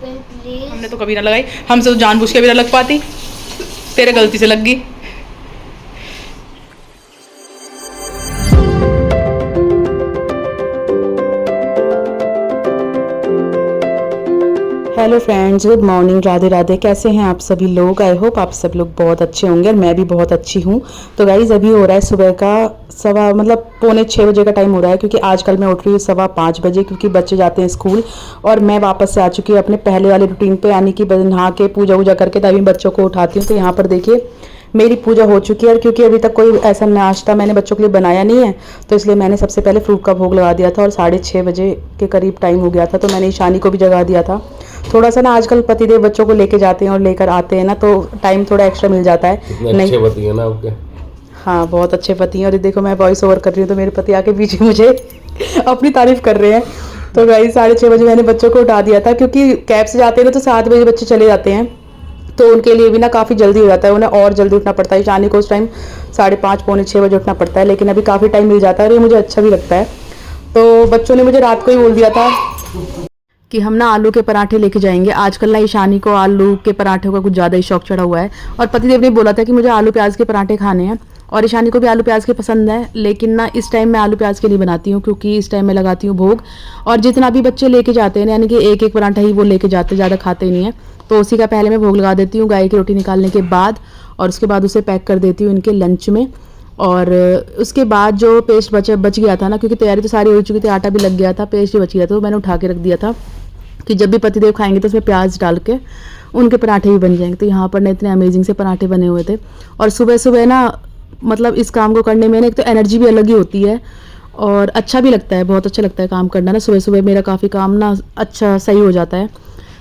हमने तो कभी ना लगाई, हमसे तो जानबूझ के भी ना लग पाती, तेरे गलती से लग गई। Hello friends, good morning, Radhe Radhe. कैसे हैं आप सभी लोग? आई होप आप सब लोग बहुत अच्छे होंगे और मैं भी बहुत अच्छी हूँ। तो गाइज़ अभी हो रहा है सुबह का पौने 6 बजे का टाइम हो रहा है, क्योंकि आजकल मैं उठ रही हूँ 5:15 बजे, क्योंकि बच्चे जाते हैं स्कूल और मैं वापस से आ चुकी हूँ अपने पहले वाले रूटीन पे, यानी कि नहा के पूजा वूजा करके तभी बच्चों को उठाती हूँ। तो यहाँ पर देखिए मेरी पूजा हो चुकी है, और क्योंकि अभी तक कोई ऐसा नाश्ता मैंने बच्चों के लिए बनाया नहीं है, तो इसलिए मैंने सबसे पहले फ्रूट का भोग लगा दिया था और 6:30 बजे के करीब टाइम हो गया था। तो मैंने ईशानी को भी जगा दिया था। थोड़ा सा ना आजकल पतिदेव बच्चों को लेके जाते हैं और लेकर आते हैं ना, तो टाइम थोड़ा एक्स्ट्रा मिल जाता है। इतने अच्छे पति है ना आपके। हाँ, बहुत अच्छे पति हैं। और ये देखो मैं वॉइस ओवर कर रही हूँ तो मेरे पति आके पीछे मुझे अपनी तारीफ कर रहे हैं। तो भाई 6:30 बजे मैंने बच्चों को उठा दिया था, क्योंकि कैब से जाते हैं ना तो 7 बजे बच्चे चले जाते हैं, तो उनके लिए भी ना काफ़ी जल्दी हो जाता है, उन्हें और जल्दी उठना पड़ता है। ईशानी को उस टाइम 5:30 पौने 6 बजे उठना पड़ता है, लेकिन अभी काफ़ी टाइम मिल जाता है और ये मुझे अच्छा भी लगता है। तो बच्चों ने मुझे रात को ही बोल दिया था कि हम ना आलू के पराठे लेके जाएंगे। आजकल ना ईशानी को आलू के पराठों का कुछ ज़्यादा ही शौक चढ़ा हुआ है, और पतिदेव ने बोला था कि मुझे आलू प्याज के पराठे खाने हैं, और ईशानी को भी आलू प्याज के पसंद है। लेकिन ना इस टाइम मैं आलू प्याज के नहीं बनाती हूँ, क्योंकि इस टाइम मैं लगाती हूँ भोग, और जितना भी बच्चे लेके जाते हैं यानी कि एक एक पराठा ही वो लेके जाते, ज़्यादा खाते ही नहीं है, तो उसी का पहले मैं भोग लगा देती हूँ गाय की रोटी निकालने के बाद, और उसके बाद उसे पैक कर देती हूँ इनके लंच में। और उसके बाद जो पेस्ट बच गया था ना, क्योंकि तैयारी तो सारी हो चुकी थी, आटा भी लग गया था, पेस्ट भी बच गया था, तो मैंने उठा के रख दिया था कि जब भी पतिदेव खाएंगे तो उसमें प्याज डाल के उनके पराठे भी बन जाएंगे। तो यहाँ पर ना इतने अमेजिंग से पराठे बने हुए थे, और सुबह सुबह ना मतलब इस काम को करने में ना एक तो एनर्जी भी अलग ही होती है, और अच्छा भी लगता है, बहुत अच्छा लगता है काम करना ना। सुबह सुबह मेरा काफ़ी काम ना अच्छा सही हो जाता है।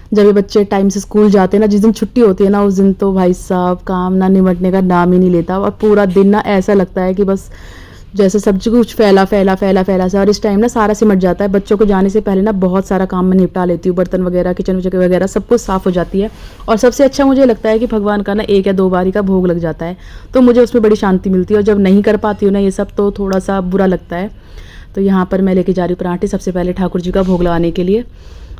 जब ये बच्चे टाइम से स्कूल जाते हैं ना, जिस दिन छुट्टी होती है ना, उस दिन तो भाई साहब काम ना निमटने का नाम ही नहीं लेता, और पूरा दिन ना ऐसा लगता है कि बस जैसे सब कुछ फैला फैला फैला फैला सा। और इस टाइम ना सारा सिमट जाता है, बच्चों को जाने से पहले ना बहुत सारा काम मैं निपटा लेती हूँ, बर्तन वगैरह, किचन वगैरह सब कुछ साफ़ हो जाती है। और सबसे अच्छा मुझे लगता है कि भगवान का ना 1 या 2 बारी का भोग लग जाता है, तो मुझे उसमें बड़ी शांति मिलती है। और जब नहीं कर पाती हूँ ना ये सब, तो थोड़ा सा बुरा लगता है। तो यहाँ पर मैं लेके जा रही हूँ पराठे सबसे पहले ठाकुर जी का भोग लगाने के लिए।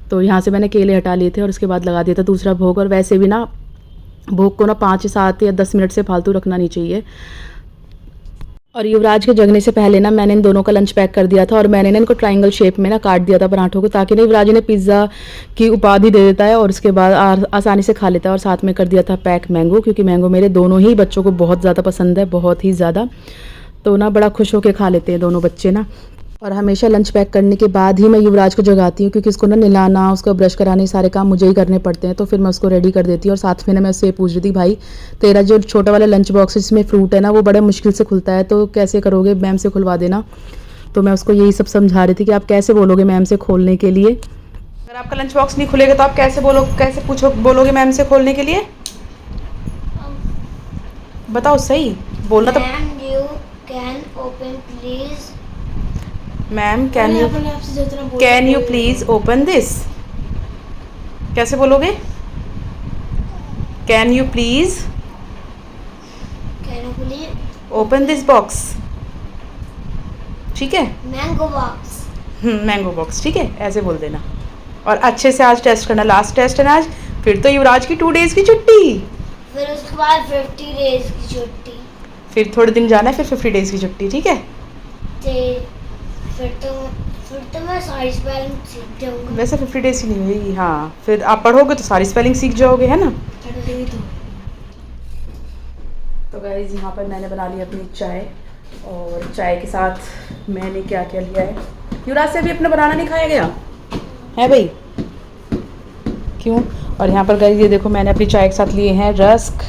तो यहाँ से मैंने केले हटा लिए थे और उसके बाद लगा दिया था दूसरा भोग। और वैसे भी ना भोग को ना 5 7 या 10 मिनट से फालतू रखना नहीं चाहिए। और युवराज के जगने से पहले ना मैंने इन दोनों का लंच पैक कर दिया था, और मैंने ना इनको ट्रायंगल शेप में ना काट दिया था पराठों को, ताकि ना युवराज ने पिज़्ज़ा की उपाधि दे देता है और उसके बाद आसानी से खा लेता है। और साथ में कर दिया था पैक मैंगो, क्योंकि मैंगो मेरे दोनों ही बच्चों को बहुत ज़्यादा पसंद है, बहुत ही ज़्यादा। तो ना बड़ा खुश होकर खा लेते हैं दोनों बच्चे ना। और हमेशा लंच पैक करने के बाद ही मैं युवराज को जगाती हूँ, क्योंकि उसको ना नहलाना, उसको ब्रश कराने, सारे काम मुझे ही करने पड़ते हैं। तो फिर मैं उसको रेडी कर देती हूँ। और साथ में ना मैं उससे पूछ रही थी, भाई तेरा जो छोटा वाला लंच बॉक्स है जिसमें फ्रूट है ना, वो बड़ा मुश्किल से खुलता है, तो कैसे करोगे? मैम से खुलवा देना। तो मैं उसको यही सब समझा रही थी कि आप कैसे बोलोगे मैम से खोलने के लिए। अगर आपका लंच बॉक्स नहीं खुलेगा तो आप कैसे बोलोगे मैम से खोलने के लिए? बताओ सही बोलना। तो ma'am can you please open this? कैसे बोलोगे? Can you please open this box? ठीक है, मैंगो बॉक्स, ठीक है, ऐसे बोल देना। और अच्छे से आज टेस्ट करना, लास्ट टेस्ट है ना आज। फिर तो युवराज की 2 डेज की छुट्टी, फिर उसके बाद 50 डेज की छुट्टी, फिर थोड़े दिन जाना है, फिर 50 डेज की छुट्टी, ठीक है। फिर तो मैं सारी स्पेलिंग सीख जाऊंगा। वैसे 50 डेज की नहीं हुई, हाँ, फिर आप पढ़ोगे तो सारी स्पेलिंग सीख जाओगे, है ना। तो गाइस यहाँ पर मैंने बना ली अपनी चाय, और चाय के साथ मैंने क्या क्या लिया है। युवराज से भी अपना बनाना नहीं खाया गया है भाई, क्यों? और यहाँ पर गाइस ये देखो मैंने अपनी चाय के साथ लिए हैं रस्क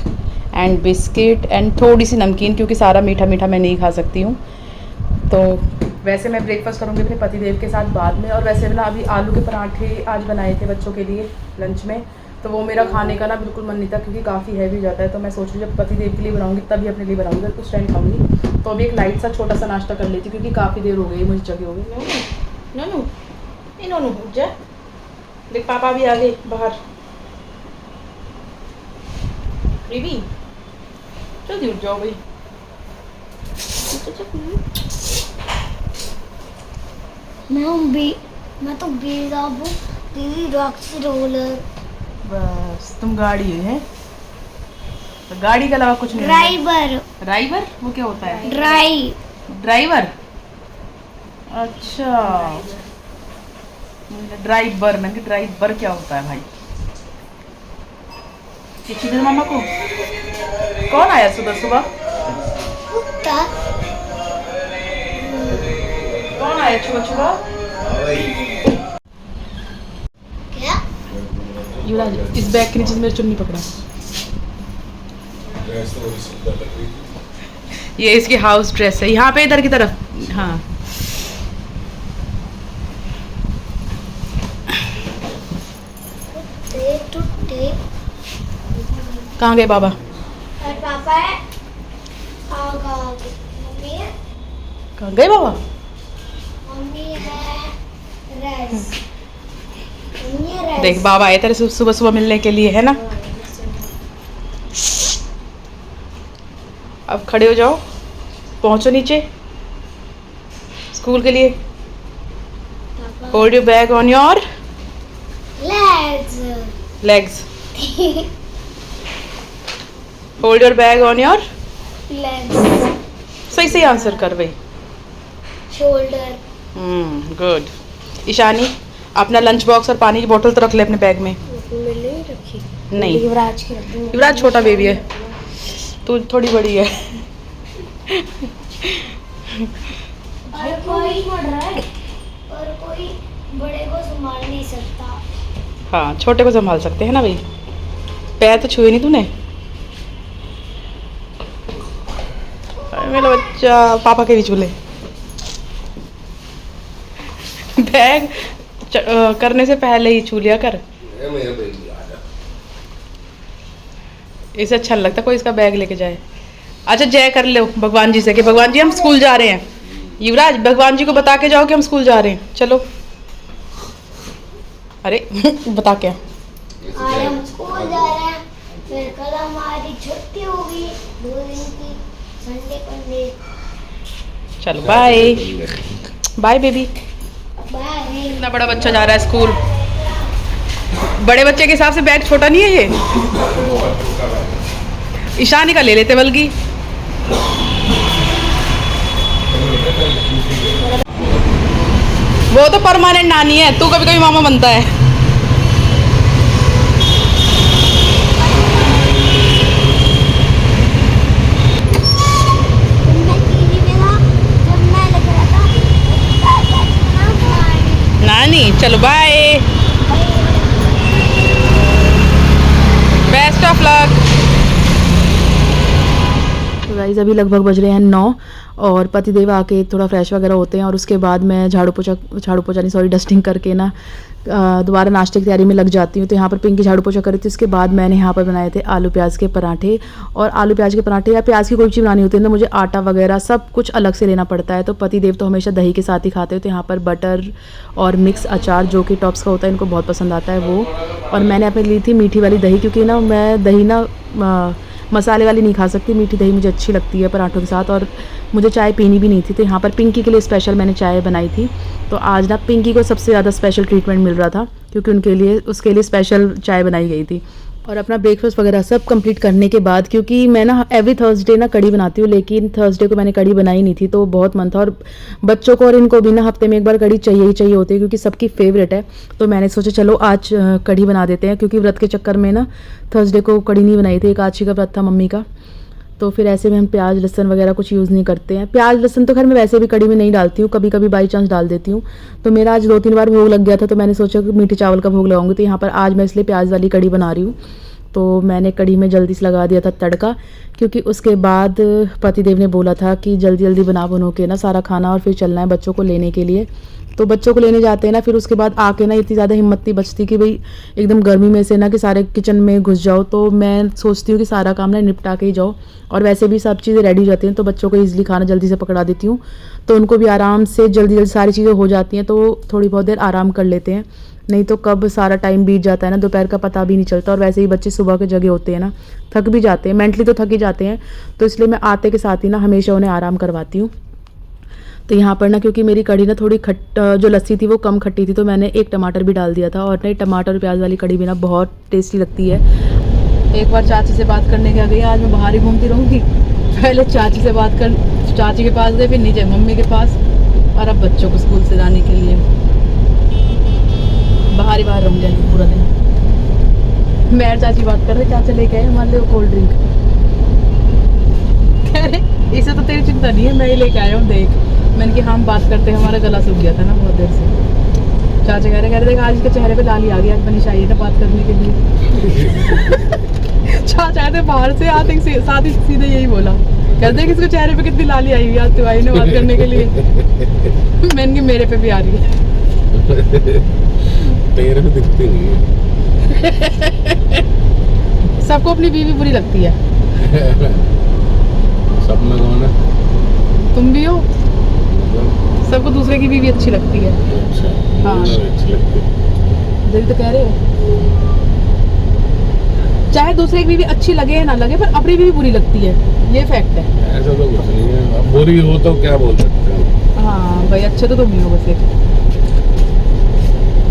एंड बिस्किट एंड थोड़ी सी नमकीन, क्योंकि सारा मीठा मीठा मैं नहीं खा सकती हूँ। तो वैसे मैं ब्रेकफास्ट करूँगी अपने पतिदेव के साथ बाद में। और वैसे ना अभी आलू के पराठे आज बनाए थे बच्चों के लिए लंच में, तो वो मेरा खाने का ना बिल्कुल मन नहीं था, क्योंकि काफ़ी हैवी हो जाता है। तो मैं सोच रही हूँ जब पतिदेव के लिए बनाऊँगी तभी अपने लिए बनाऊँगी, उस टाइम खाऊँगी। तो अभी एक लाइट सा छोटा सा नाश्ता कर लेती, क्योंकि काफ़ी देर हो गई मुझे जगी हो गई। नोनू उठ जा, देख पापा भी आ गए बाहर। बेबी जल्दी उठ जाओ भाई। मैं तो बेजाबू दीदी रॉक्स रोलर बस तुम गाड़ी है, तो गाड़ी के अलावा कुछ नहीं। ड्राइवर। ड्राइवर वो क्या होता है? ड्राइवर। अच्छा, ड्राइवर, मैंने कहा ड्राइवर क्या होता है भाई? चिट्ठी दे मामा को। कौन आया सुबह सुबह? कुत्ता। कौन आया सुबह सुबह? क्या? युवराज, इस बैग के नीचे से मेरी चुन्नी पकड़ा। ये इसकी हाउस ड्रेस है, यहाँ पे इधर की तरफ। हाँ, टुट्टे। कहाँ गए बाबा? और पापा है। आगा मम्मी है। कहाँ गए बाबा? मम्मी है रेस। मम्मी है रेस। देख बाबा आए तेरे से सुबह सुबह मिलने के लिए, है ना? अब खड़े हो जाओ, पहुंचो नीचे स्कूल के लिए। Hold your bag on your legs. legs. Hold your bag on your legs. सही सही आंसर कर भाई। शोल्डर। गुड। ईशानी, अपना लंच बॉक्स और पानी की बोतल तो रख ले अपने बैग में। मैंने रखी। नहीं, युवराज की रख दूँ। युवराज छोटा बेबी है, तू थोड़ी बड़ी है। और कोई पढ़ रहा है और कोई बड़े को संभाल नहीं सकता। हाँ, छोटे को संभाल सकते हैं ना भाई। पैर तो छुए नहीं तूने। अरे मेरा बच्चा, पापा के भी झूले। बैग करने से पहले ही छू लिया कर। इसे अच्छा नहीं लगता कोई इसका बैग लेके जाए। अच्छा, जय कर लो भगवान जी से कि भगवान जी हम स्कूल जा रहे हैं। युवराज, भगवान जी को बता के जाओ कि हम स्कूल जा रहे हैं। चलो। अरे बता क्या? आज हम स्कूल जा रहे हैं, फिर कल हमारी छुट्टी होगी 2 दिन की, संडे पंडे। चलो बाय बाय बेबी। बाय। इतना बड़ा बच्चा जा रहा है स्कूल। बड़े बच्चे के हिसाब से बैग छोटा नहीं है ये। ईशानी का ले लेते बल्कि। वो तो परमानेंट नानी है, तू कभी कभी मामा बनता है। नानी, चलो बाय, बेस्ट ऑफ लक। तो गाइस अभी लगभग बज रहे हैं 9 और पतिदेव आके थोड़ा फ्रेश वगैरह होते हैं और उसके बाद मैं झाड़ू पोछा नहीं, सॉरी, डस्टिंग करके ना दोबारा नाश्ते की तैयारी में लग जाती हूँ। तो यहाँ पर पिंकी झाड़ू पोछा करी थी, उसके बाद मैंने यहाँ पर बनाए थे आलू प्याज के पराठे। और आलू प्याज के पराठे या प्याज की कोई चीज़ बनानी होती है तो मुझे आटा वगैरह सब कुछ अलग से लेना पड़ता है। तो पतिदेव तो हमेशा दही के साथ ही खाते हैं। तो यहाँ पर बटर और मिक्स अचार जो कि टॉप्स का होता है, इनको बहुत पसंद आता है वो। और मैंने अपने ली थी मीठी वाली दही, क्योंकि ना मैं दही ना मसाले वाली नहीं खा सकती, मीठी दही मुझे अच्छी लगती है पराठों के साथ। और मुझे चाय पीनी भी नहीं थी, तो यहाँ पर पिंकी के लिए स्पेशल मैंने चाय बनाई थी। तो आज ना पिंकी को सबसे ज़्यादा स्पेशल ट्रीटमेंट मिल रहा था, क्योंकि उसके लिए स्पेशल चाय बनाई गई थी। और अपना ब्रेकफास्ट वगैरह सब कंप्लीट करने के बाद, क्योंकि मैं ना एवरी थर्सडे ना कड़ी बनाती हूँ, लेकिन थर्सडे को मैंने कड़ी बनाई नहीं थी, तो बहुत मन था। और बच्चों को और इनको भी ना हफ्ते में एक बार कड़ी चाहिए ही चाहिए होती है, क्योंकि सबकी फेवरेट है। तो मैंने सोचा चलो आज कड़ी बना देते हैं, क्योंकि व्रत के चक्कर में ना थर्सडे को कड़ी नहीं बनाई थी, एकादशी का व्रत था मम्मी का। तो फिर ऐसे में हम प्याज लहसन वगैरह कुछ यूज़ नहीं करते हैं। प्याज लहसन तो खैर मैं वैसे भी कड़ी में नहीं डालती हूँ, कभी कभी बाई चांस डाल देती हूँ। तो मेरा आज 2-3 बार भोग लग गया था, तो मैंने सोचा कि मीठे चावल का भोग लगाऊंगी। तो यहाँ पर आज मैं इसलिए प्याज वाली कड़ी बना रही हूँ। तो मैंने कड़ी में जल्दी से लगा दिया था तड़का, क्योंकि उसके बाद पतिदेव ने बोला था कि जल्दी जल्दी बना के ना सारा खाना और फिर चलना है बच्चों को लेने के लिए। तो बच्चों को लेने जाते हैं ना, फिर उसके बाद आके ना इतनी ज़्यादा हिम्मत नहीं बचती कि भाई एकदम गर्मी में से ना कि सारे किचन में घुस जाओ। तो मैं सोचती हूँ कि सारा काम ना निपटा के ही जाओ, और वैसे भी सब चीज़ें रेडी रहती हैं, तो बच्चों को ईजिली खाना जल्दी से पकड़ा देती हूँ, तो उनको भी आराम से जल्दी जल्दी सारी चीज़ें हो जाती हैं, तो थोड़ी बहुत देर आराम कर लेते हैं। नहीं तो कब सारा टाइम बीत जाता है ना, दोपहर का पता भी नहीं चलता। और वैसे ही बच्चे सुबह के जगह होते हैं ना, थक भी जाते हैं, मेंटली तो थक ही जाते हैं। तो इसलिए मैं आते के साथ ही ना हमेशा उन्हें आराम करवाती हूँ। तो यहाँ पर ना क्योंकि मेरी कढ़ी ना थोड़ी जो लस्सी थी वो कम खट्टी थी, तो मैंने एक टमाटर भी डाल दिया था। और ना टमाटर और प्याज वाली कढ़ी भी ना बहुत टेस्टी लगती है। एक बार चाची से बात करने के आ गई, आज मैं बाहर ही घूमती रहूँगी। पहले चाची से बात कर, चाची के पास गए, फिर नीचे मम्मी के पास, और अब बच्चों को स्कूल से लाने के लिए बाहर ही बाहर रहूँगी पूरा दिन। मैं और चाची बात कर रहे, चाचा लेके आए हमारे लिए कोल्ड ड्रिंक। कह रहे इसे तो तेरी चिंता नहीं है, मैं ही लेके आया हूँ, देख। मैंने कि हम बात करते हैं, हमारा गला सूख गया था ना बहुत देर से। चाचा कह रहे देख आज के चेहरे पे लाली आ गई, आज मनीष आई है ना बात करने के लिए। चाचा आए थे बाहर से, आते साथ ही सीधे यही बोला, कहते हैं किसको चेहरे पे कितनी लाली आई हुई आज तो आई ना बात करने के लिए। मैंने कि मेरे पे भी आ रही है। तेरे में दिखती नहीं है। सबको अपनी बीवी बुरी लगती है। सब में कौन है? तुम भी हो। सबको दूसरे की बीवी अच्छी लगती है। अच्छा, हाँ। अच्छी लगती है। जल्दी तो कह रहे हो, चाहे दूसरे की बीवी अच्छी लगे या ना लगे, पर अपनी बीवी बुरी लगती है, ये फैक्ट है। ऐसा तो कुछ नहीं है, अब बुरी हो तो क्या बोल सकते हैं। हाँ भाई, अच्छे तो तुम ही हो बस एक।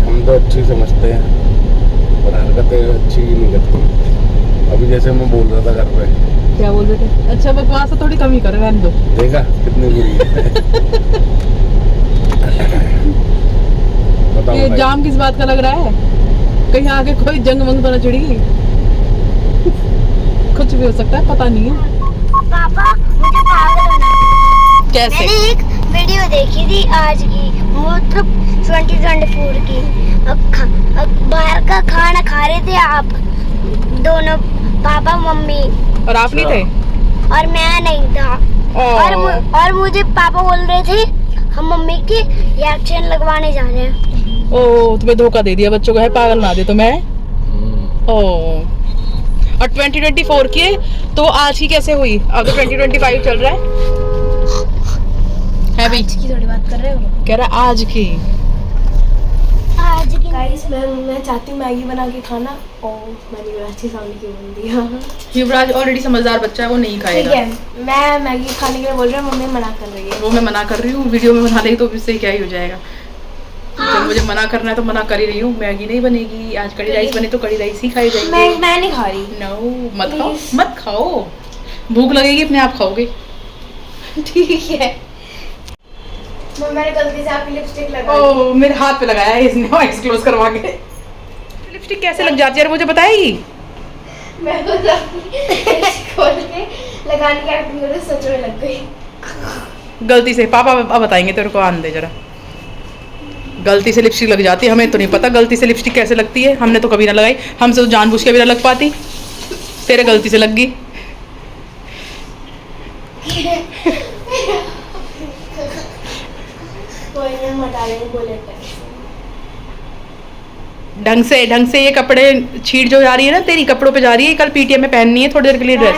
हम तो अच्छी समझते हैं, पर हरकतें अच्छी नहीं करती। अभी जैसे मैं बोल रहा था घर पे, क्या बोल रहे थे? अच्छा बकवास थोड़ी कम ही करो, रहने दो। देखा कितनी बुरी है। बताओ ये भाई। जाम किस बात का लग रहा है? कहीं आगे कोई जंग वंग तो ना छिड़ेगी? कुछ भी हो सकता है, पता नहीं है। पापा मुझे पागल होना है। कैसे? मैंने एक वीडियो देखी थी आज की, मतलब 2024 की। अब बाहर का खाना खा रहे थे आप दोनों, पापा मम्मी, और आप नहीं थे? और मैं नहीं था। और मुझे पापा बोल रहे थे हम मम्मी की रिएक्शन लगवाने जा रहे हैं। ओ तुम्हें धोखा दे दिया बच्चों को, है पागल ना दे तो मैं। ओ और 2024 की है, तो आज की कैसे हुई? अब तो 2025 चल रहा है भाई। आज की थोड़ी बात कर रहे हो? कह रहा आज की। आज की गाइस मैं चाहती हूँ मैगी बना के खाना, और मैंने युवराज सामने क्यों बोल दिया। युवराज ऑलरेडी समझदार बच्चा है, वो नहीं ठीक खाएगा। है, मैं मैगी खाने के लिए बोल रहा हूँ, मम्मी मना कर रही है। वो मैं मना कर रही हूँ, वीडियो में बना लेगी तो इससे क्या ही हो जाएगा। जब मुझे मना करना है तो मना कर ही रही हूँ। मैगी नहीं बनेगी आज, कड़ी राइस बने तो कड़ी राइस ही खाई जाएगी। मैं नहीं खा रही। नो मत खाओ, Please. मत खाओ, भूख लगेगी अपने आप खाओगे। ठीक है। मैंने गलती से आपकी लिपस्टिक लगा दी। ओ मेरे हाथ पे लगाया है इसने, आइज क्लोज करवा के। लिपस्टिक कैसे लग जाती है यार, मुझे बताएगी? मैं तो खोल के लगाने की एक्टिंग कर रही, सच में लग गई गलती से। पापा अब बताएंगे तेरे को, आने दे जरा। गलती से लिपस्टिक लग जाती है, हमें तो नहीं पता गलती से लिपस्टिक कैसे लगती है, हमने तो कभी ना लगाई। हमसे तो जानबूझ के भी ना लग पाती, तेरे गलती से लग गई। कोई नहीं, हम हटा लेंगे बुलेट। ढंग से ये कपड़े छीट जो जा रही है ना, तेरी कपड़ों पे जा रही है। कल पीटीएम में पहननी है थोड़ी देर के लिए ड्रेस।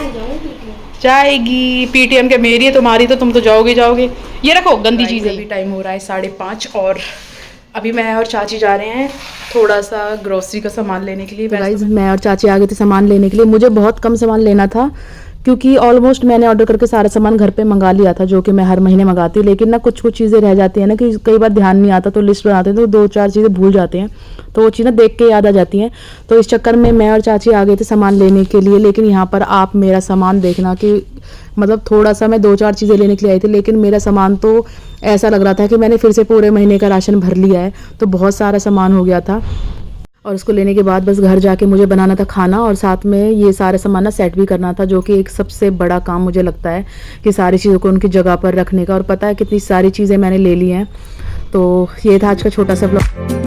जाएगी पीटीएम के, मेरी है तुम्हारी तो तुम तो जाओगे। ये रखो गंदी चीज़ है। अभी टाइम हो रहा है 5:30 और अभी मैं और चाची जा रहे हैं थोड़ा सा ग्रोसरी का सामान लेने के लिए। गाइस मैं और चाची आ गए थे सामान लेने के लिए। मुझे बहुत कम सामान लेना था क्योंकि ऑलमोस्ट मैंने ऑर्डर करके सारा सामान घर पे मंगा लिया था, जो कि मैं हर महीने मंगाती हूँ। लेकिन ना कुछ चीज़ें रह जाती हैं ना, कि कई बार ध्यान नहीं आता, तो लिस्ट बनाते हैं तो 2-4 चीज़ें भूल जाते हैं, तो वो चीज़ ना देख के याद आ जाती हैं। तो इस चक्कर में मैं और चाची आ गए थे सामान लेने के लिए। लेकिन यहाँ पर आप मेरा सामान देखना कि मतलब थोड़ा सा मैं 2-4 चीज़ें लेने के लिए आई थी, लेकिन मेरा सामान तो ऐसा लग रहा था कि मैंने फिर से पूरे महीने का राशन भर लिया है। तो बहुत सारा सामान हो गया था और उसको लेने के बाद बस घर जाके मुझे बनाना था खाना, और साथ में ये सारा सामान ना सेट भी करना था, जो कि एक सबसे बड़ा काम मुझे लगता है कि सारी चीज़ों को उनकी जगह पर रखने का। और पता है कितनी सारी चीज़ें मैंने ले ली हैं। तो ये था आज का छोटा सा ब्लॉग।